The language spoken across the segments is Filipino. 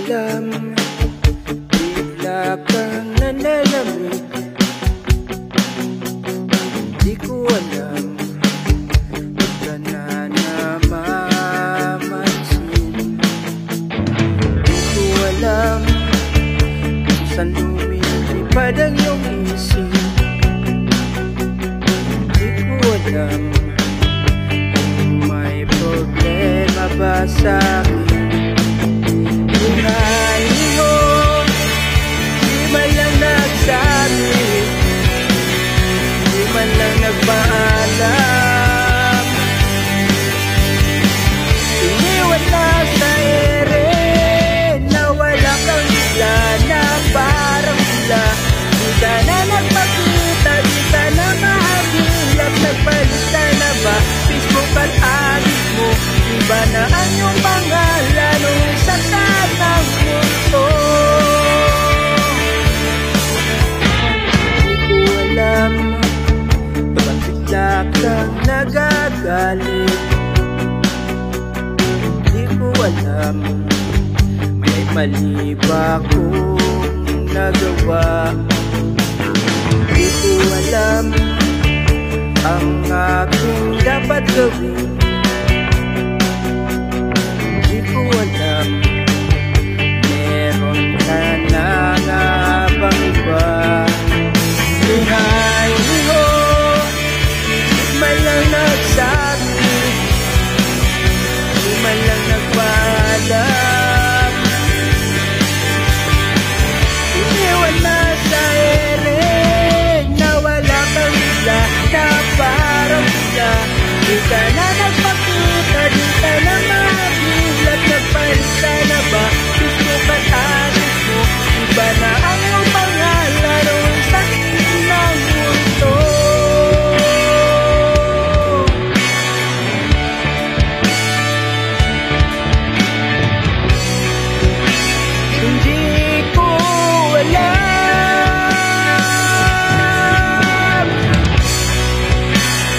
alam, bigla kang nanalamig. Di ko alam, ba't ka na namamansin. Di ko alam kung saan lumilipad ang iyong isip. Di ko alam kung may problema ba sa'kin. Buhay mo, di man lang nagsabi, di man lang nagpaalam. Iniwan na sa ere, nawala kang isla na parang sila. Di ka na nagpakita, di ka na mahagilap. Nagpalitan na ba Facebook at adik mo? Iba na ang iyong pangalan nung isa ka ng mundo. Di ko alam, ba't bigla kang nagagalit. Di ko alam, may mali ba akong nagawa. Di ko alam ang aking dapat gawin. Di ko alam, meron ka na nga bang iba. Buhay mo, di man lang nagsabi, di man lang nagpaalam. Iniwan na sa ere, nawala kang isla na parang sila. Di ka na nagpakita, di ka na mahagilap. Nagpalita na ba Facebook at adik mo? Iba na ang iyong pangalan o isang ng mundo. Hindi ko alam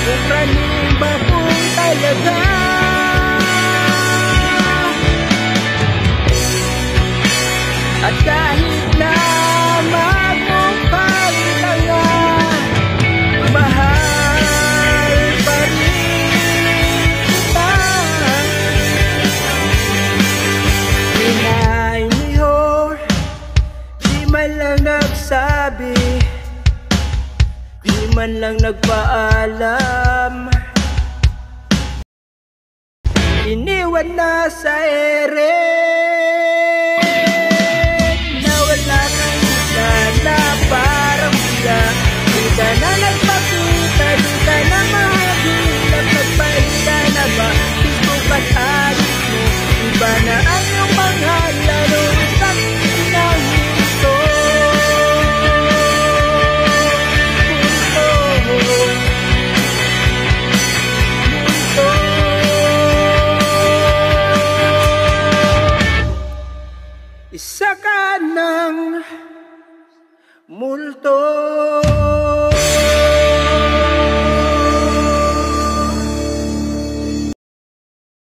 kung kanin ba kung talaga. At kahit na magmukhang tanga, mahal pa rin kita. Hinay-niho, di man lang nagsabi, di man lang nagpaalam. Iniwan na sa ere, nawala kang isa na parang sila. Di ka na nagpakita, di ka na mahagilap. Nagpalita na ba Facebook at adik mo? Iba na ang iyong pangalan o isang ng mundo. Isa ka ng multo.